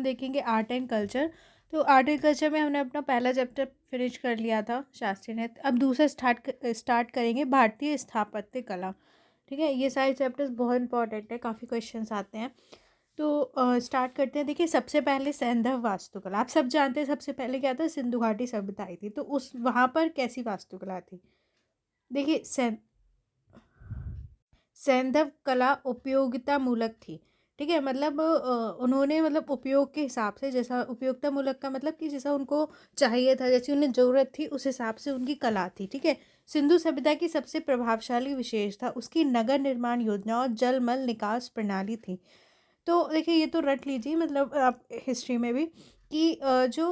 देखेंगे art and culture. तो art and culture में हमने अपना पहला चैप्टर फिनिश कर लिया था शास्त्रीय नृत्य। अब दूसरा स्टार्ट करेंगे भारतीय स्थापत्य कला। ठीक है, ये सारे चैप्टर्स बहुत इंपॉर्टेंट है, काफ़ी क्वेश्चंस आते हैं। तो स्टार्ट करते हैं। देखिए सबसे पहले सैंधव वास्तुकला, आप सब जानते हैं सबसे पहले क्या था, सिंधु घाटी सभ्यता आई थी। तो उस वहाँ पर कैसी वास्तुकला थी। देखिए सैंधव कला उपयोगिता मूलक थी। ठीक है, मतलब उन्होंने मतलब उपयोग के हिसाब से, जैसा उपयोगिता मूलक का मतलब कि जैसा उनको चाहिए था, जैसी उन्हें ज़रूरत थी, उस हिसाब से उनकी कला थी। ठीक है, सिंधु सभ्यता की सबसे प्रभावशाली विशेषता उसकी नगर निर्माण योजना और जल मल निकास प्रणाली थी। तो देखिए ये तो रट लीजिए, मतलब आप हिस्ट्री में भी कि जो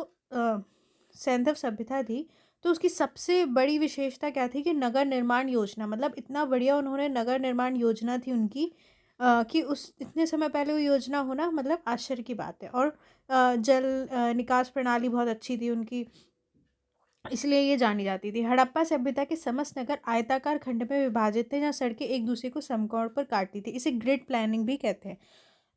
सैंधव सभ्यता थी, तो उसकी सबसे बड़ी विशेषता क्या थी कि नगर निर्माण योजना, मतलब इतना बढ़िया उन्होंने नगर निर्माण योजना थी उनकी, कि उस इतने समय पहले वो योजना होना मतलब आश्चर्य की बात है। और जल निकास प्रणाली बहुत अच्छी थी उनकी, इसलिए ये जानी जाती थी। हड़प्पा सभ्यता के समस्त नगर आयताकार खंड में विभाजित थे, जहाँ सड़कें एक दूसरे को समकोण पर काटती थी। इसे ग्रिड प्लानिंग भी कहते हैं।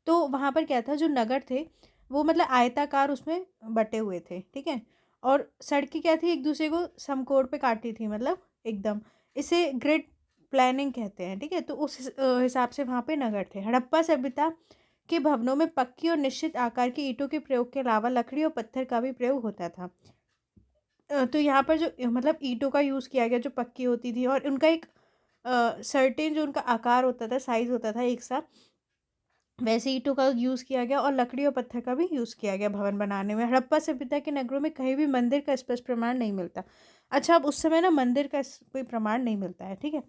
तो वहाँ पर क्या था, जो नगर थे वो मतलब आयताकार उसमें बटे हुए थे। ठीक है, और सड़कें क्या थी, एक दूसरे को समकोण पे काटी थी, मतलब एकदम, इसे ग्रिड प्लानिंग कहते हैं। ठीक है, तो उस हिसाब से वहाँ पे नगर थे। हड़प्पा सभ्यता के भवनों में पक्की और निश्चित आकार की ईंटों के प्रयोग के अलावा लकड़ी और पत्थर का भी प्रयोग होता था। तो यहाँ पर जो मतलब ईंटों का यूज़ किया गया जो पक्की होती थी, और उनका एक सर्टेन जो उनका आकार होता था, साइज़ होता था एक सा, वैसे ईंटों का यूज़ किया गया और लकड़ी और पत्थर का भी यूज़ किया गया भवन बनाने में। हड़प्पा सभ्यता के नगरों में कहीं भी मंदिर का स्पष्ट प्रमाण नहीं मिलता। अच्छा, अब उस समय ना मंदिर का कोई प्रमाण नहीं मिलता है। ठीक है,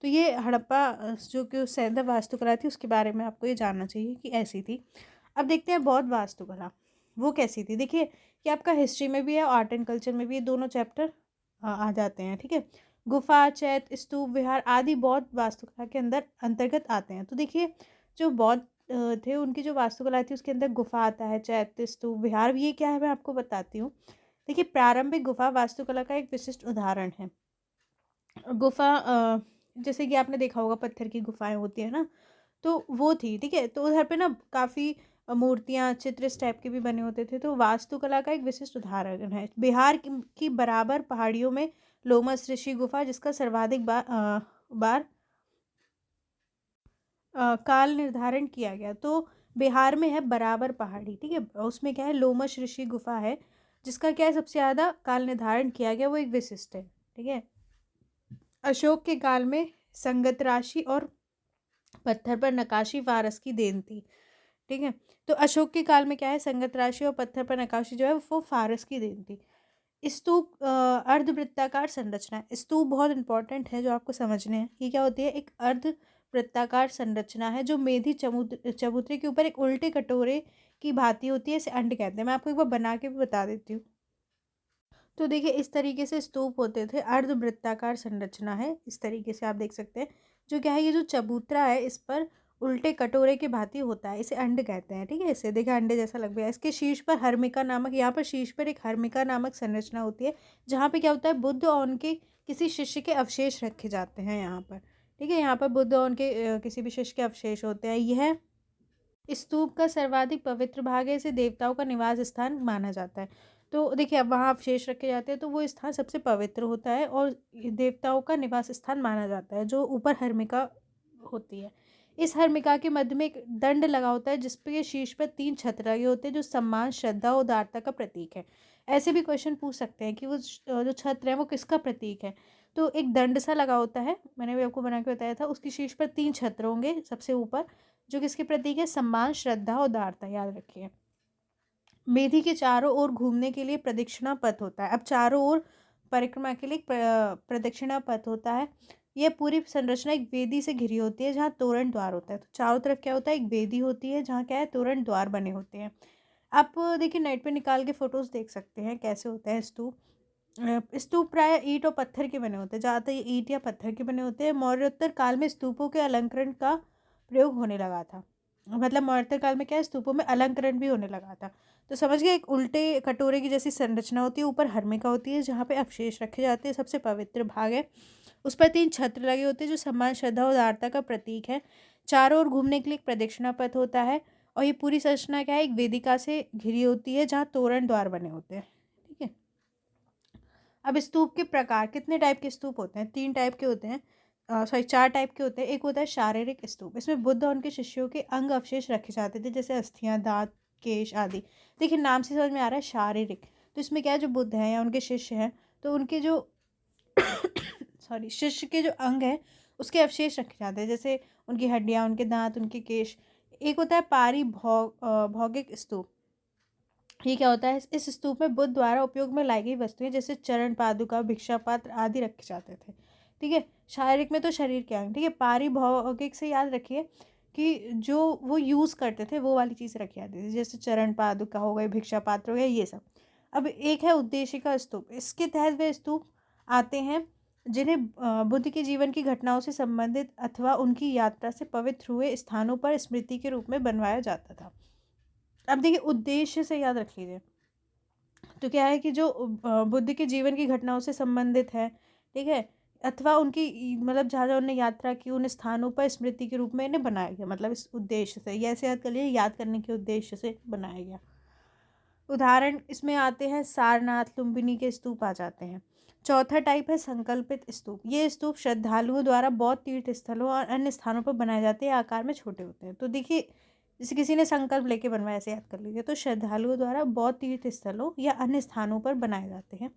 तो ये हड़प्पा जो कि सैंधव वास्तुकला थी उसके बारे में आपको ये जानना चाहिए कि ऐसी थी। अब देखते हैं बौद्ध वास्तुकला, वो कैसी थी। देखिए कि आपका हिस्ट्री में भी है, आर्ट एंड कल्चर में भी ये दोनों चैप्टर आ जाते हैं। ठीक है, गुफा, चैत्य, स्तूप, विहार आदि बौद्ध वास्तुकला के अंदर अंतर्गत आते हैं। तो देखिए जो बौद्ध थे उनकी जो वास्तुकला थी उसके अंदर गुफा आता है, चैत्य, स्तूप, विहार, ये क्या है मैं आपको बताती हूँ। देखिए प्रारंभिक गुफा वास्तुकला का एक विशिष्ट उदाहरण है। गुफा जैसे कि आपने देखा होगा पत्थर की गुफाएं होती है ना, तो वो थी। ठीक है, तो उधर पे ना काफ़ी मूर्तियाँ, चित्र इस टाइप के भी बने होते थे। तो वास्तुकला का एक विशिष्ट उदाहरण है बिहार की बराबर पहाड़ियों में लोमस ऋषि गुफा, जिसका सर्वाधिक बार काल निर्धारण किया गया। तो बिहार में है बराबर पहाड़ी। ठीक है, उसमें क्या है, लोमश ऋषि गुफा है, जिसका क्या है सबसे ज़्यादा काल निर्धारण किया गया, वो एक विशिष्ट है। ठीक है, अशोक के काल में संगत राशि और पत्थर पर नकाशी फारस की देन थी। ठीक है, तो अशोक के काल में क्या है, संगत राशि और पत्थर पर नकाशी जो है वो फारस की देन थी। स्तूप अर्धवृत्ताकार संरचना, स्तूप बहुत इंपॉर्टेंट है जो आपको समझने हैं। ये क्या होती है, एक अर्धवृत्ताकार संरचना है जो मेधी चबूतरे के ऊपर एक उल्टे कटोरे की भांति होती है, इसे अंड कहते हैं। मैं आपको एक बार बना के भी बता देती हूँ। तो देखिए इस तरीके से स्तूप होते थे, अर्धवृत्ताकार संरचना है, इस तरीके से आप देख सकते हैं। जो क्या है, ये जो चबूतरा है इस पर उल्टे कटोरे के भांति होता है, इसे अंड कहते हैं। ठीक है, इसे देखिए अंडे जैसा लग रहा है। इसके शीर्ष पर हर्मिका नामक, यहाँ पर शीर्ष पर एक हर्मिका नामक संरचना होती है, जहाँ पे क्या होता है, बुद्ध और उनके किसी शिष्य के अवशेष रखे जाते हैं यहाँ पर। ठीक है, यहाँ पर बुद्ध और उनके किसी भी शिष्य के अवशेष होते हैं। यह स्तूप का सर्वाधिक पवित्र भाग है, इसे देवताओं का निवास स्थान माना जाता है। तो देखिए अब वहाँ अवशेष रखे जाते हैं, तो वो स्थान सबसे पवित्र होता है और देवताओं का निवास स्थान माना जाता है, जो ऊपर हर्मिका होती है। इस हर्मिका के मध्य में एक दंड लगा होता है, जिसपे शीर्ष पर 3 छत्र लगे होते हैं, जो सम्मान, श्रद्धा और उदारता का प्रतीक है। ऐसे भी क्वेश्चन पूछ सकते हैं कि वो जो छत्र है वो किसका प्रतीक है। तो एक दंड सा लगा होता है, मैंने भी आपको बना के बताया था, उसकी शीर्ष पर 3 छत्र होंगे सबसे ऊपर, जो किसके प्रतीक है, सम्मान, श्रद्धा और उदारता, याद रखिए। मेधी के चारों ओर घूमने के लिए प्रदक्षिणा पथ होता है। अब चारों ओर परिक्रमा के लिए प्रदक्षिणा पथ होता है। यह पूरी संरचना एक वेदी से घिरी होती है, जहाँ तोरण द्वार होता है। तो चारों तरफ क्या होता है, एक वेदी होती है जहाँ क्या है, तोरण द्वार बने होते हैं। आप देखिए नेट पे निकाल के फोटोज देख सकते हैं कैसे होते हैं स्तूप। स्तूप प्राय ईंट और पत्थर के बने होते हैं, ज़्यादातर ये ईंट या पत्थर के बने होते हैं। मौर्योत्तर काल में स्तूपों के अलंकरण का प्रयोग होने लगा था, मतलब मौर्योत्तर काल में क्या है, स्तूपों में अलंकरण भी होने लगा था। तो समझ गए, एक उल्टे कटोरे की जैसी संरचना होती है, ऊपर हर्मिका होती है जहाँ पे अवशेष रखे जाते हैं, सबसे पवित्र भाग है। उस पर 3 छत्र लगे होते हैं, जो सम्मान, श्रद्धा और उदारता का प्रतीक है। चारों ओर घूमने के लिए एक प्रदक्षिणा पथ होता है, और ये पूरी संरचना क्या है, एक वेदिका से घिरी होती है जहाँ तोरण द्वार बने होते हैं। ठीक है। अब स्तूप के प्रकार, कितने टाइप के स्तूप होते हैं? 3 टाइप के होते हैं, सॉरी 4 टाइप के होते हैं। एक होता है शारीरिक स्तूप, इसमें बुद्ध और उनके शिष्यों के अंग अवशेष रखे जाते थे, जैसे अस्थियां, दांत, केश आदि। देखिए नाम से समझ में आ रहा है शारीरिक, तो इसमें क्या है, जो बुद्ध हैं या उनके शिष्य हैं तो उनके जो सॉरी शिष्य के जो अंग हैं उसके अवशेष रखे जाते हैं, जैसे उनकी हड्डियाँ, उनके दांत, उनके केश। एक होता है भौगिक स्तूप। ये क्या होता है, इस स्तूप में बुद्ध द्वारा उपयोग में लाई गई वस्तुएं जैसे चरण पादुका, भिक्षा पात्र आदि रखे जाते थे। ठीक है। शारीरिक में तो शरीर के अंग। ठीक है। पारिभौगिक से याद रखिए कि जो वो यूज़ करते थे वो वाली चीज़ रखी जाती थी, जैसे चरण पादुका हो गए, भिक्षा पात्र हो गया, ये सब। अब एक है उद्देश्य का स्तूप, इसके तहत वे स्तूप आते हैं जिन्हें बुद्ध के जीवन की घटनाओं से संबंधित अथवा उनकी यात्रा से पवित्र हुए स्थानों पर स्मृति के रूप में बनवाया जाता था। अब देखिए उद्देश्य से याद रख लीजिए, तो क्या है कि जो बुद्ध के जीवन की घटनाओं से संबंधित है, ठीक है, अथवा उनकी मतलब जहाँ जहाँ उन्होंने यात्रा की उन स्थानों पर स्मृति के रूप में इन्हें बनाया गया, मतलब इस उद्देश्य से, ये ऐसे याद कर लीजिए, याद करने के उद्देश्य से बनाया गया। उदाहरण इसमें आते हैं सारनाथ, लुम्बिनी के स्तूप आ जाते हैं। चौथा टाइप है संकल्पित स्तूप। ये स्तूप श्रद्धालुओं द्वारा बौद्ध तीर्थ स्थलों और अन्य स्थानों पर बनाए जाते हैं, आकार में छोटे होते हैं। तो देखिए जैसे किसी ने संकल्प लेके बनवाया, ऐसे याद कर लीजिए, तो श्रद्धालुओं द्वारा बौद्ध तीर्थ स्थलों या अन्य स्थानों पर बनाए जाते हैं,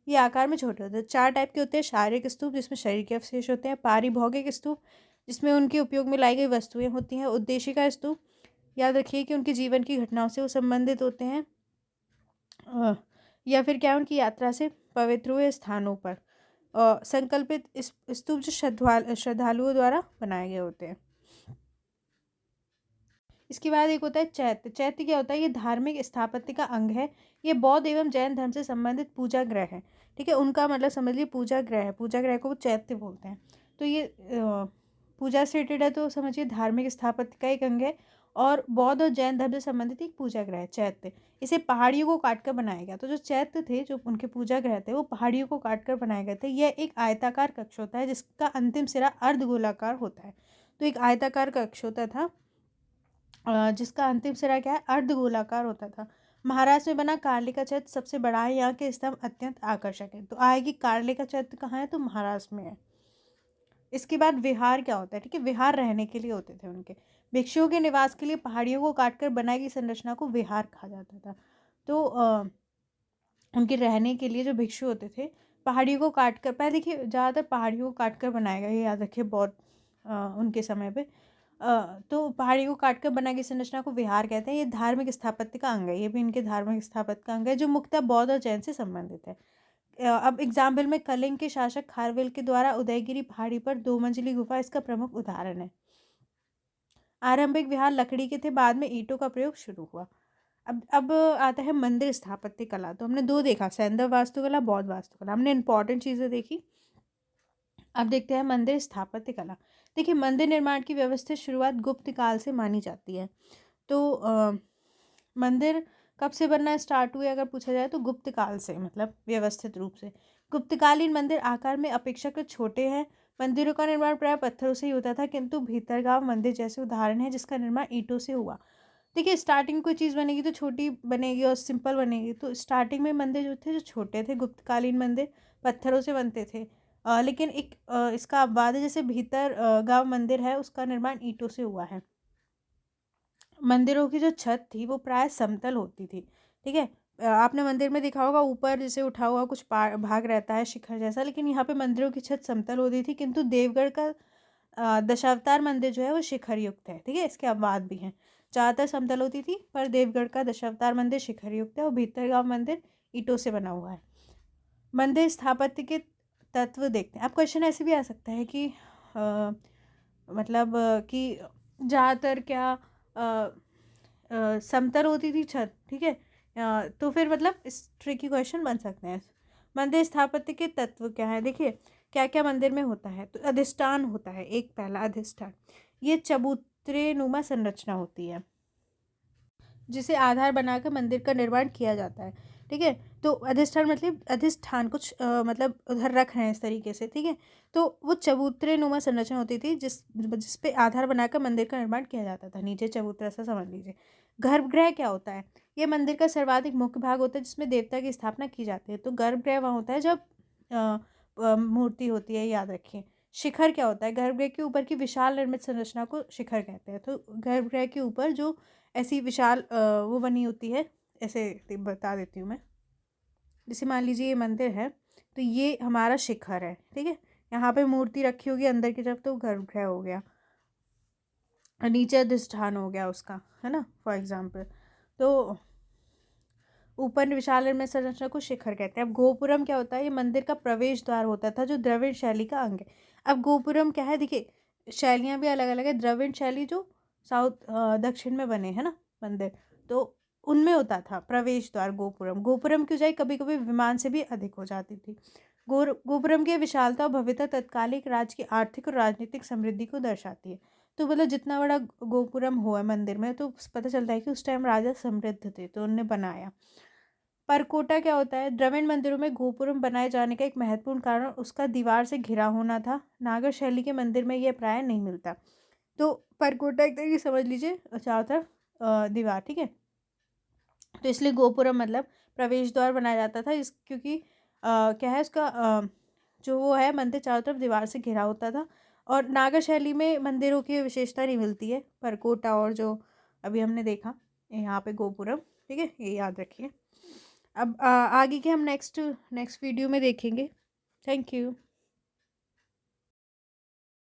ये आकार में छोटे होते हैं। 4 टाइप के होते हैं, शारीरिक स्तूप जिसमें शरीर के अवशेष होते हैं, पारिभौगिक स्तूप जिसमें उनके उपयोग में लाई गई वस्तुएं होती हैं, उद्देश्य का स्तूप याद रखिए कि उनके जीवन की घटनाओं से वो संबंधित होते हैं, या फिर क्या उनकी यात्रा से पवित्र हुए स्थानों पर। संकल्पित स्तूप जो श्रद्धालुओं द्वारा बनाए गए होते हैं। इसके बाद एक होता है चैत्य। चैत्य क्या होता है, ये धार्मिक स्थापत्य का अंग है। ये बौद्ध एवं जैन धर्म से संबंधित पूजा गृह है। ठीक है, उनका मतलब समझ लीजिए पूजा गृह है, पूजा गृह को वो चैत्य बोलते हैं। तो ये पूजा से रिलेटेड है, तो समझिए धार्मिक स्थापत्य का एक अंग है और बौद्ध और जैन धर्म से संबंधित एक पूजा गृह है चैत्य। इसे पहाड़ियों को काट कर बनाया गया। तो जो चैत्य थे, जो उनके पूजा गृह थे, वो पहाड़ियों को काट कर बनाए गए थे। यह एक आयताकार कक्ष होता है जिसका अंतिम सिरा अर्धगोलाकार होता है। तो एक आयताकार कक्ष होता था जिसका अंतिम सिरा क्या है, अर्धगोलाकार होता था। महाराष्ट्र में बना कार्ले का चैत्य सबसे बड़ा है। यहाँ के स्तंभ अत्यंत आकर्षक है। तो आएगी कार्ले का चैत्य कहाँ है, तो महाराष्ट्र में है। इसके बाद विहार क्या होता है, ठीक है, विहार रहने के लिए होते थे उनके। भिक्षुओं के निवास के लिए पहाड़ियों को काटकर बनाई गई संरचना को विहार कहा जाता था। तो उनके रहने के लिए जो भिक्षु होते थे, पहाड़ियों को काटकर, पहले देखिए ज़्यादातर पहाड़ियों को काटकर बनाया गया, ये याद रखिए बौद्ध उनके समय पे। तो पहाड़ियों को काटकर बनाई गई संरचना को विहार कहते हैं। ये धार्मिक स्थापत्य का अंग है, ये भी इनके धार्मिक स्थापत्य का अंग है जो मुख्यतः बौद्ध और जैन से संबंधित है। अब एग्जाम्पल में कलिंग के शासक खारवेल के द्वारा उदयगिरी पहाड़ी पर 2 मंजिली गुफा इसका प्रमुख उदाहरण है। आरंभिक विहार लकड़ी के थे, बाद में ईंटों का प्रयोग शुरू हुआ। अब आता है मंदिर स्थापत्य कला। तो हमने 2 देखा, सैंधव वास्तुकला, बौद्ध वास्तुकला, हमने इंपॉर्टेंट चीज़ें देखी। अब देखते हैं मंदिर स्थापत्य कला। देखिए मंदिर निर्माण की व्यवस्थित शुरुआत गुप्त काल से मानी जाती है। तो मंदिर कब से बनना स्टार्ट हुए अगर पूछा जाए तो गुप्त काल से, मतलब व्यवस्थित रूप से। गुप्तकालीन मंदिर आकार में अपेक्षाकृत छोटे हैं। मंदिरों का निर्माण प्राय पत्थरों से ही होता था, किंतु भीतरगांव मंदिर जैसे उदाहरण है जिसका निर्माण ईंटों से हुआ। देखिए स्टार्टिंग कोई चीज़ बनेगी तो छोटी बनेगी और सिंपल बनेगी। तो स्टार्टिंग में मंदिर जो थे, जो छोटे थे, गुप्तकालीन मंदिर पत्थरों से बनते थे। लेकिन एक इसका अपवाद है, जैसे भीतर गांव मंदिर है उसका निर्माण ईंटों से हुआ है। मंदिरों की जो छत थी वो प्राय समतल होती थी। ठीक है, आपने मंदिर में देखा होगा ऊपर जैसे उठा हुआ कुछ भाग रहता है शिखर जैसा, लेकिन यहाँ पे मंदिरों की छत समतल होती थी। किंतु देवगढ़ का दशावतार मंदिर जो है वो शिखर युक्त है। ठीक है, इसके अपवाद भी हैं। ज़्यादातर समतल होती थी पर देवगढ़ का दशावतार मंदिर शिखर युक्त है और भीतरगांव मंदिर ईंटों से बना हुआ है। मंदिर स्थापत्य के तत्व देखते हैं। अब क्वेश्चन ऐसे भी आ सकता है कि मतलब कि ज़्यादातर क्या समतल होती थी छत, ठीक है, तो फिर मतलब इस ट्रिकी क्वेश्चन बन सकते हैं। मंदिर स्थापत्य के तत्व क्या है, देखिए क्या क्या मंदिर में होता है। तो अधिष्ठान होता है, एक पहला अधिष्ठान, ये चबूतरे नुमा संरचना होती है जिसे आधार बनाकर मंदिर का निर्माण किया जाता है। ठीक है। तो अधिष्ठान मतलब अधिष्ठान कुछ मतलब उधर रख रहे हैं इस तरीके से, ठीक है। तो वो चबूतरे नुमा संरचना होती थी जिस पे आधार बनाकर मंदिर का निर्माण किया जाता था। नीचे चबूतरा सा समझ लीजिए। गर्भगृह क्या होता है? ये मंदिर का सर्वाधिक मुख्य भाग होता है जिसमें देवता की स्थापना की जाती है। तो गर्भगृह वहाँ होता है जब मूर्ति होती है, याद रखिए। शिखर क्या होता है? गर्भगृह के ऊपर की विशाल निर्मित संरचना को शिखर कहते हैं। तो गर्भगृह के ऊपर जो ऐसी विशाल वो बनी होती है, ऐसे बता देती हूँ मैं। जैसे मान लीजिए ये मंदिर है, तो ये हमारा शिखर है, ठीक है। यहाँ पे मूर्ति रखी होगी अंदर की तरफ, तो गर्भगृह हो गया, और नीचे अधिष्ठान हो गया उसका, है ना, फॉर एग्जाम्पल। तो ऊपर विशाल में संरचना को शिखर कहते हैं। अब गोपुरम क्या होता है? ये मंदिर का प्रवेश द्वार होता था जो द्रविड़ शैली का अंग है। अब गोपुरम क्या है? देखिए, शैलियाँ भी अलग अलग है। द्रविड़ शैली जो साउथ दक्षिण में बने हैं ना मंदिर, तो उनमें होता था प्रवेश द्वार गोपुरम। गोपुरम की ऊंचाई कभी कभी विमान से भी अधिक हो जाती थी। गोपुरम की विशालता और भव्यता तत्कालिक राज्य की आर्थिक और राजनीतिक समृद्धि को दर्शाती है। तो मतलब जितना बड़ा गोपुरम हुआ मंदिर में, तो पता चलता है कि उस टाइम राजा समृद्ध थे तो उनने बनाया। परकोटा क्या होता है? द्रविड़ मंदिरों में गोपुरम बनाए जाने का एक महत्वपूर्ण कारण उसका दीवार से घिरा होना था। नागर शैली के मंदिर में यह प्राय नहीं मिलता। तो परकोटा एक तरीके से समझ लीजिए चारों तरफ दीवार, ठीक है। तो इसलिए गोपुरम मतलब प्रवेश द्वार बनाया जाता था, इस क्योंकि क्या है उसका जो वो है मंदिर चारों तरफ दीवार से घिरा होता था। और नागर शैली में मंदिरों की विशेषता नहीं मिलती है, परकोटा और जो अभी हमने देखा यहाँ पे गोपुरम, ठीक है, ये याद रखिए। अब आगे के हम नेक्स्ट नेक्स्ट वीडियो में देखेंगे। Thank you.